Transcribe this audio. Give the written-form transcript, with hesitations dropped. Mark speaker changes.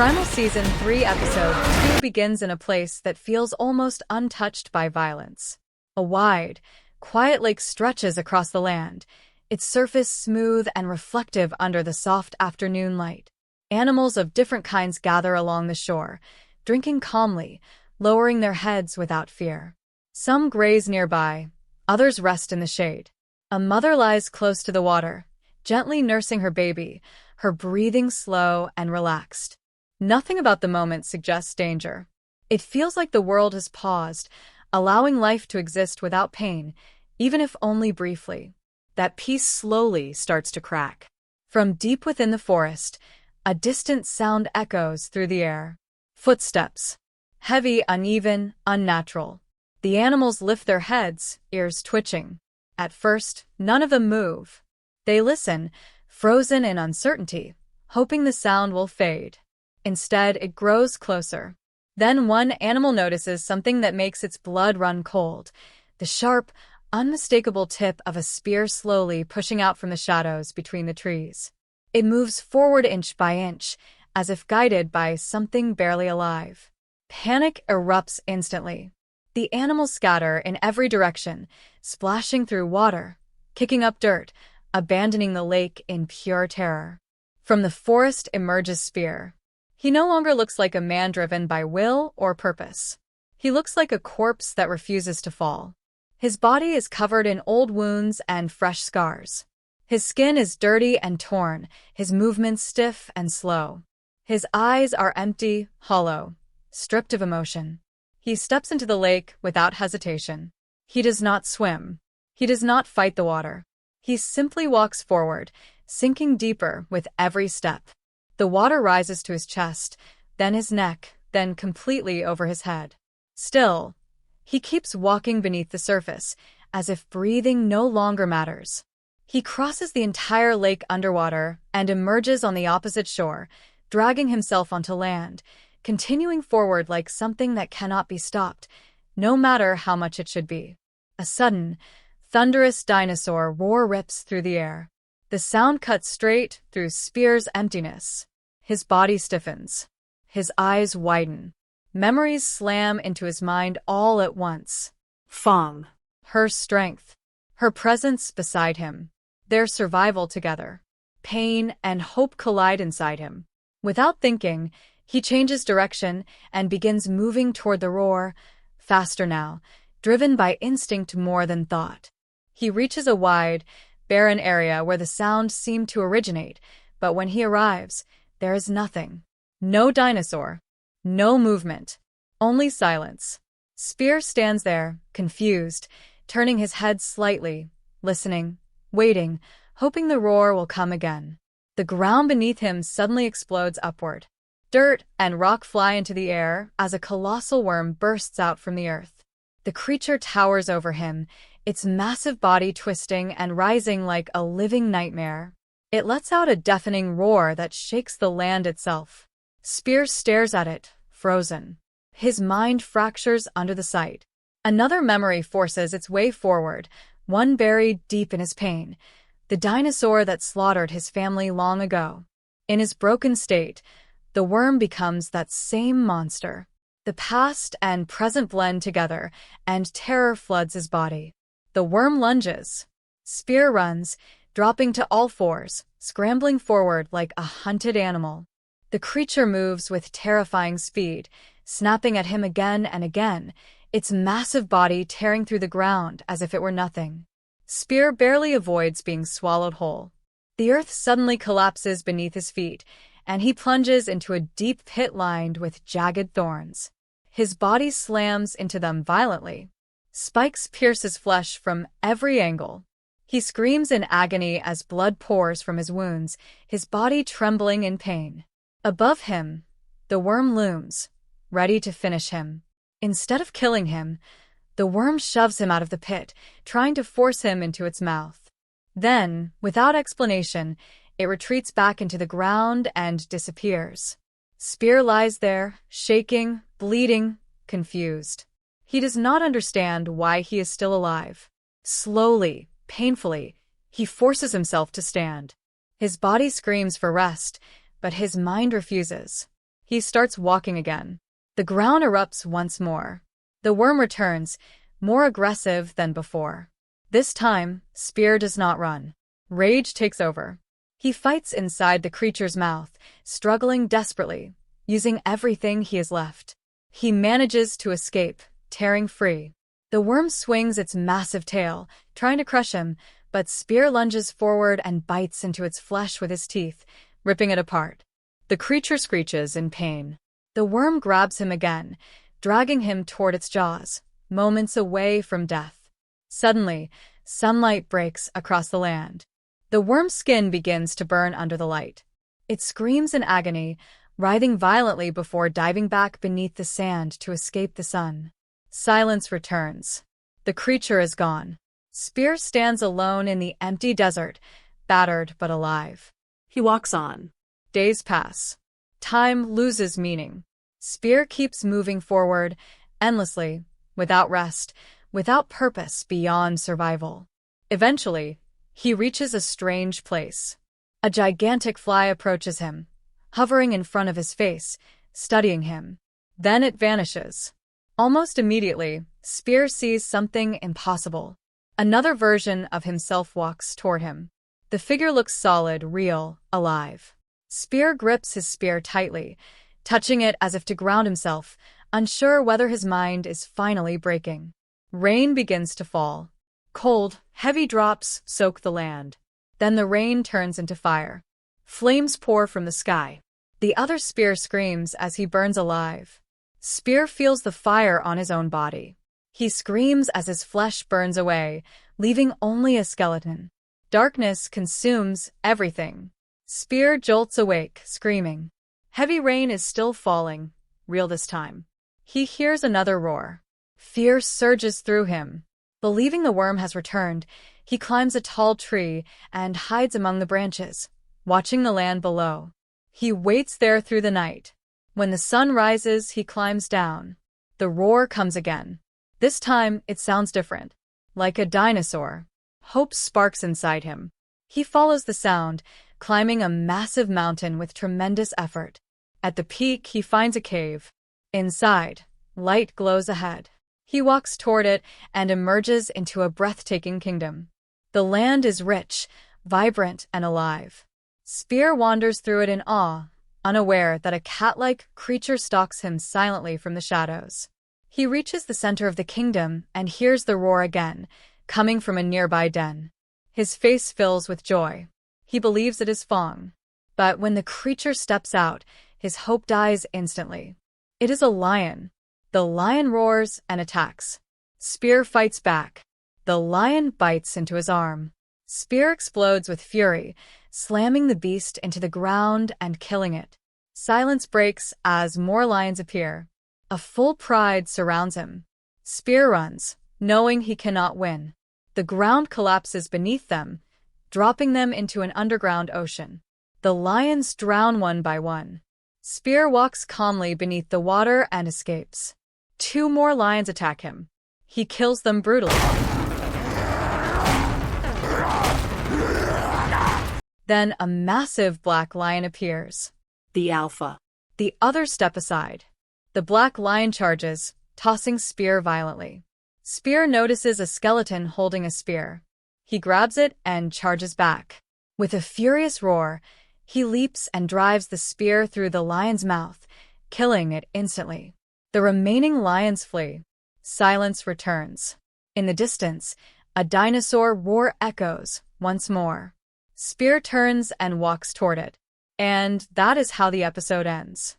Speaker 1: Primal Season 3 Episode 2 begins in a place that feels almost untouched by violence. A wide, quiet lake stretches across the land, its surface smooth and reflective under the soft afternoon light. Animals of different kinds gather along the shore, drinking calmly, lowering their heads without fear. Some graze nearby, others rest in the shade. A mother lies close to the water, gently nursing her baby, her breathing slow and relaxed. Nothing about the moment suggests danger. It feels like the world has paused, allowing life to exist without pain, even if only briefly. That peace slowly starts to crack. From deep within the forest, a distant sound echoes through the air. Footsteps. Heavy, uneven, unnatural. The animals lift their heads, ears twitching. At first, none of them move. They listen, frozen in uncertainty, hoping the sound will fade. Instead, it grows closer. Then one animal notices something that makes its blood run cold. The sharp, unmistakable tip of a spear slowly pushing out from the shadows between the trees. It moves forward inch by inch, as if guided by something barely alive. Panic erupts instantly. The animals scatter in every direction, splashing through water, kicking up dirt, abandoning the lake in pure terror. From the forest emerges Spear. He no longer looks like a man driven by will or purpose. He looks like a corpse that refuses to fall. His body is covered in old wounds and fresh scars. His skin is dirty and torn, his movements stiff and slow. His eyes are empty, hollow, stripped of emotion. He steps into the lake without hesitation. He does not swim. He does not fight the water. He simply walks forward, sinking deeper with every step. The water rises to his chest, then his neck, then completely over his head. Still, he keeps walking beneath the surface, as if breathing no longer matters. He crosses the entire lake underwater and emerges on the opposite shore, dragging himself onto land, continuing forward like something that cannot be stopped, no matter how much it should be. A sudden, thunderous dinosaur roar rips through the air. The sound cuts straight through Spear's emptiness. His body stiffens. His eyes widen. Memories slam into his mind all at once. Fong. Her strength. Her presence beside him. Their survival together. Pain and hope collide inside him. Without thinking, he changes direction and begins moving toward the roar, faster now, driven by instinct more than thought. He reaches a wide, barren area where the sound seemed to originate, but when he arrives, there is nothing. No dinosaur. No movement. Only silence. Spear stands there, confused, turning his head slightly, listening, waiting, hoping the roar will come again. The ground beneath him suddenly explodes upward. Dirt and rock fly into the air as a colossal worm bursts out from the earth. The creature towers over him, its massive body twisting and rising like a living nightmare. It lets out a deafening roar that shakes the land itself. Spear stares at it, frozen. His mind fractures under the sight. Another memory forces its way forward, one buried deep in his pain. The dinosaur that slaughtered his family long ago. In his broken state, the worm becomes that same monster. The past and present blend together, and terror floods his body. The worm lunges. Spear runs, dropping to all fours, scrambling forward like a hunted animal. The creature moves with terrifying speed, snapping at him again and again, its massive body tearing through the ground as if it were nothing. Spear barely avoids being swallowed whole. The earth suddenly collapses beneath his feet, and he plunges into a deep pit lined with jagged thorns. His body slams into them violently. Spikes pierce his flesh from every angle. He screams in agony as blood pours from his wounds, his body trembling in pain. Above him, the worm looms, ready to finish him. Instead of killing him, the worm shoves him out of the pit, trying to force him into its mouth. Then, without explanation, it retreats back into the ground and disappears. Spear lies there, shaking, bleeding, confused. He does not understand why he is still alive. Slowly, painfully, he forces himself to stand. His body screams for rest, but his mind refuses. He starts walking again. The ground erupts once more. The worm returns, more aggressive than before. This time, Spear does not run. Rage takes over. He fights inside the creature's mouth, struggling desperately, using everything he has left. He manages to escape, tearing free. The worm swings its massive tail, trying to crush him, but Spear lunges forward and bites into its flesh with his teeth, ripping it apart. The creature screeches in pain. The worm grabs him again, dragging him toward its jaws, moments away from death. Suddenly, sunlight breaks across the land. The worm's skin begins to burn under the light. It screams in agony, writhing violently before diving back beneath the sand to escape the sun. Silence returns. The creature is gone. Spear stands alone in the empty desert, battered but alive.
Speaker 2: He walks on.
Speaker 1: Days pass. Time loses meaning. Spear keeps moving forward, endlessly, without rest, without purpose beyond survival. Eventually, he reaches a strange place. A gigantic fly approaches him, hovering in front of his face, studying him. Then it vanishes. Almost immediately, Spear sees something impossible. Another version of himself walks toward him. The figure looks solid, real, alive. Spear grips his spear tightly, touching it as if to ground himself, unsure whether his mind is finally breaking. Rain begins to fall. Cold, heavy drops soak the land. Then the rain turns into fire. Flames pour from the sky. The other Spear screams as he burns alive. Spear feels the fire on his own body. He screams as his flesh burns away, leaving only a skeleton. Darkness consumes everything. Spear jolts awake, screaming. Heavy rain is still falling, real this time. He hears another roar. Fear surges through him. Believing the worm has returned, he climbs a tall tree and hides among the branches, watching the land below. He waits there through the night. When the sun rises, he climbs down. The roar comes again. This time, it sounds different. Like a dinosaur. Hope sparks inside him. He follows the sound, climbing a massive mountain with tremendous effort. At the peak, he finds a cave. Inside, light glows ahead. He walks toward it and emerges into a breathtaking kingdom. The land is rich, vibrant, and alive. Spear wanders through it in awe, unaware that a cat-like creature stalks him silently from the shadows. He reaches the center of the kingdom and hears the roar again, coming from a nearby den. His face fills with joy. He believes it is Fong. But when the creature steps out, his hope dies instantly. It is a lion. The lion roars and attacks. Spear fights back. The lion bites into his arm. Spear explodes with fury, slamming the beast into the ground and killing it. Silence breaks as more lions appear. A full pride surrounds him. Spear runs, knowing he cannot win. The ground collapses beneath them, dropping them into an underground ocean. The lions drown one by one. Spear walks calmly beneath the water and escapes. 2 more lions attack him. He kills them brutally. Then a massive black lion appears.
Speaker 2: The alpha.
Speaker 1: The others step aside. The black lion charges, tossing Spear violently. Spear notices a skeleton holding a spear. He grabs it and charges back. With a furious roar, he leaps and drives the spear through the lion's mouth, killing it instantly. The remaining lions flee. Silence returns. In the distance, a dinosaur roar echoes once more. Spear turns and walks toward it. And that is how the episode ends.